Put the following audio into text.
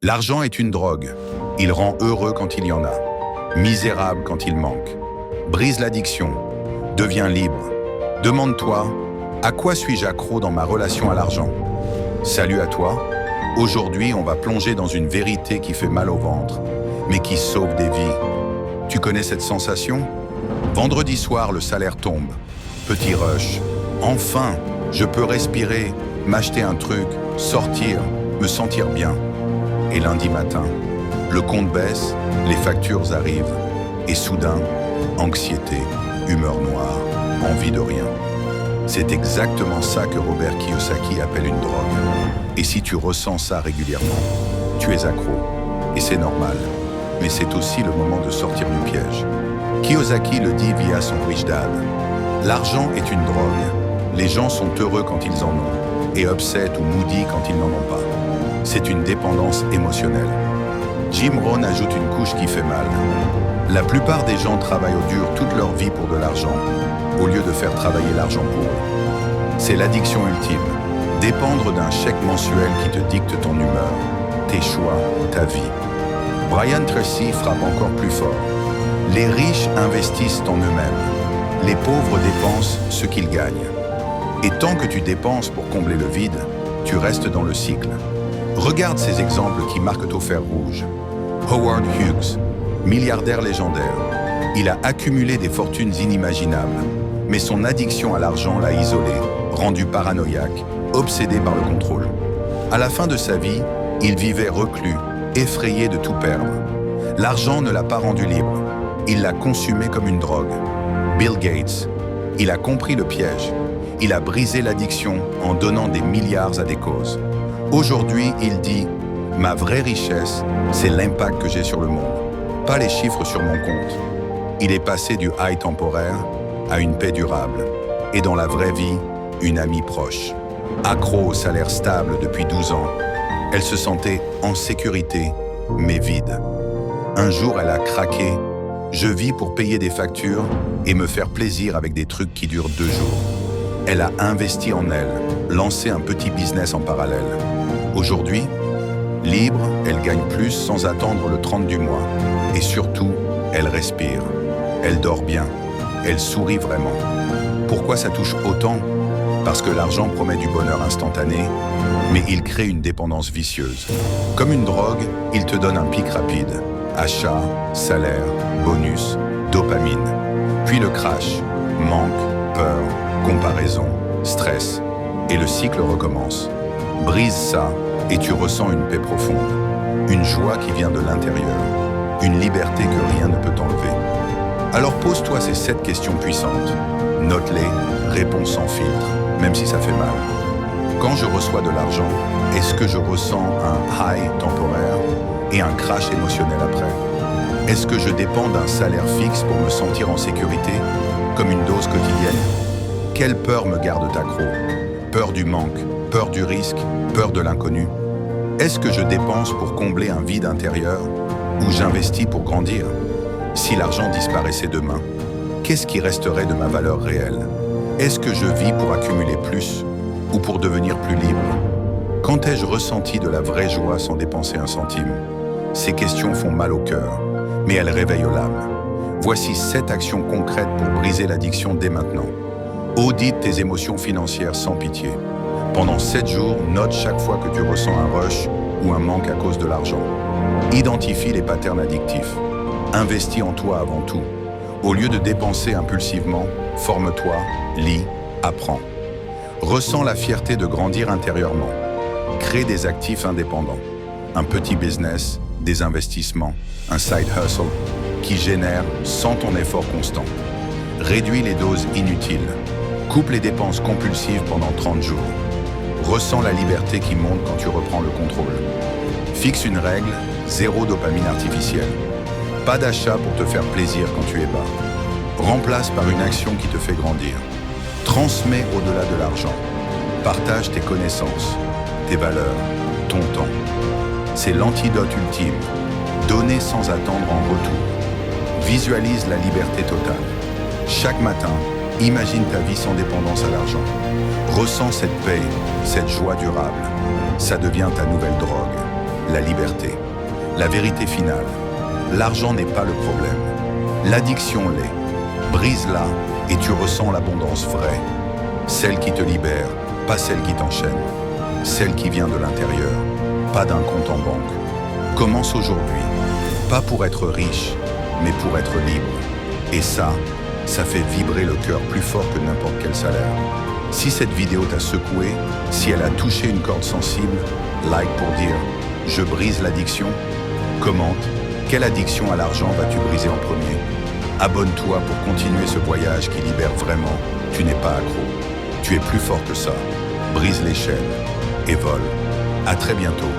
L'argent est une drogue. Il rend heureux quand il y en a, misérable quand il manque. Brise l'addiction, deviens libre. Demande-toi, à quoi suis-je accro dans ma relation à l'argent? Salut à toi. Aujourd'hui, on va plonger dans une vérité qui fait mal au ventre, mais qui sauve des vies. Tu connais cette sensation? Vendredi soir, le salaire tombe. Petit rush. Enfin, je peux respirer, m'acheter un truc, sortir, me sentir bien. Et lundi matin, le compte baisse, les factures arrivent. Et soudain, anxiété, humeur noire, envie de rien. C'est exactement ça que Robert Kiyosaki appelle une drogue. Et si tu ressens ça régulièrement, tu es accro. Et c'est normal. Mais c'est aussi le moment de sortir du piège. Kiyosaki le dit via son Rich Dad. L'argent est une drogue. Les gens sont heureux quand ils en ont, et upset ou moody quand ils n'en ont pas. C'est une dépendance émotionnelle. Jim Rohn ajoute une couche qui fait mal. La plupart des gens travaillent au dur toute leur vie pour de l'argent, au lieu de faire travailler l'argent pour eux. C'est l'addiction ultime. Dépendre d'un chèque mensuel qui te dicte ton humeur, tes choix, ta vie. Brian Tracy frappe encore plus fort. Les riches investissent en eux-mêmes. Les pauvres dépensent ce qu'ils gagnent. Et tant que tu dépenses pour combler le vide, tu restes dans le cycle. Regarde ces exemples qui marquent au fer rouge. Howard Hughes, milliardaire légendaire. Il a accumulé des fortunes inimaginables, mais son addiction à l'argent l'a isolé, rendu paranoïaque, obsédé par le contrôle. À la fin de sa vie, il vivait reclus, effrayé de tout perdre. L'argent ne l'a pas rendu libre. Il l'a consumé comme une drogue. Bill Gates, il a compris le piège. Il a brisé l'addiction en donnant des milliards à des causes. Aujourd'hui, il dit « Ma vraie richesse, c'est l'impact que j'ai sur le monde, pas les chiffres sur mon compte. » Il est passé du high temporaire à une paix durable, et dans la vraie vie, une amie proche. Accro au salaire stable depuis 12 ans, elle se sentait en sécurité, mais vide. Un jour, elle a craqué. Je vis pour payer des factures et me faire plaisir avec des trucs qui durent 2 jours. Elle a investi en elle, lancé un petit business en parallèle. Aujourd'hui, libre, elle gagne plus sans attendre le 30 du mois. Et surtout, elle respire. Elle dort bien. Elle sourit vraiment. Pourquoi ça touche autant? Parce que l'argent promet du bonheur instantané, mais il crée une dépendance vicieuse. Comme une drogue, il te donne un pic rapide. Achat, salaire, bonus, dopamine. Puis le crash, manque, peur, comparaison, stress. Et le cycle recommence. Brise ça et tu ressens une paix profonde. Une joie qui vient de l'intérieur. Une liberté que rien ne peut t'enlever. Alors pose-toi ces 7 questions puissantes. Note-les, réponds sans filtre, même si ça fait mal. Quand je reçois de l'argent, est-ce que je ressens un high temporaire et un crash émotionnel après? Est-ce que je dépends d'un salaire fixe pour me sentir en sécurité, comme une dose quotidienne? Quelle peur me garde accro? Peur du manque, peur du risque, peur de l'inconnu? Est-ce que je dépense pour combler un vide intérieur ou j'investis pour grandir? Si l'argent disparaissait demain, qu'est-ce qui resterait de ma valeur réelle? Est-ce que je vis pour accumuler plus ou pour devenir plus libre? Quand ai-je ressenti de la vraie joie sans dépenser un centime? Ces questions font mal au cœur, mais elles réveillent l'âme. Voici 7 actions concrètes pour briser l'addiction dès maintenant. Audite tes émotions financières sans pitié. Pendant 7 jours, note chaque fois que tu ressens un rush ou un manque à cause de l'argent. Identifie les patterns addictifs. Investis en toi avant tout. Au lieu de dépenser impulsivement, forme-toi, lis, apprends. Ressens la fierté de grandir intérieurement. Crée des actifs indépendants. Un petit business, des investissements, un side hustle qui génère sans ton effort constant. Réduis les doses inutiles. Coupe les dépenses compulsives pendant 30 jours. Ressens la liberté qui monte quand tu reprends le contrôle. Fixe une règle, 0 dopamine artificielle. Pas d'achat pour te faire plaisir quand tu es bas. Remplace par une action qui te fait grandir. Transmets au-delà de l'argent. Partage tes connaissances, tes valeurs, ton temps. C'est l'antidote ultime. Donner sans attendre en retour. Visualise la liberté totale. Chaque matin, imagine ta vie sans dépendance à l'argent. Ressens cette paix, cette joie durable. Ça devient ta nouvelle drogue. la liberté. La vérité finale, l'argent n'est pas le problème. L'addiction l'est. Brise-la et tu ressens l'abondance vraie. Celle qui te libère, pas celle qui t'enchaîne. Celle qui vient de l'intérieur, pas d'un compte en banque. Commence aujourd'hui, pas pour être riche, mais pour être libre. Et ça fait vibrer le cœur plus fort que n'importe quel salaire. Si cette vidéo t'a secoué, si elle a touché une corde sensible, like pour dire « Je brise l'addiction ». Commente « Quelle addiction à l'argent vas-tu briser en premier ?» Abonne-toi pour continuer ce voyage qui libère vraiment. Tu n'es pas accro. Tu es plus fort que ça. Brise les chaînes et vole. À très bientôt.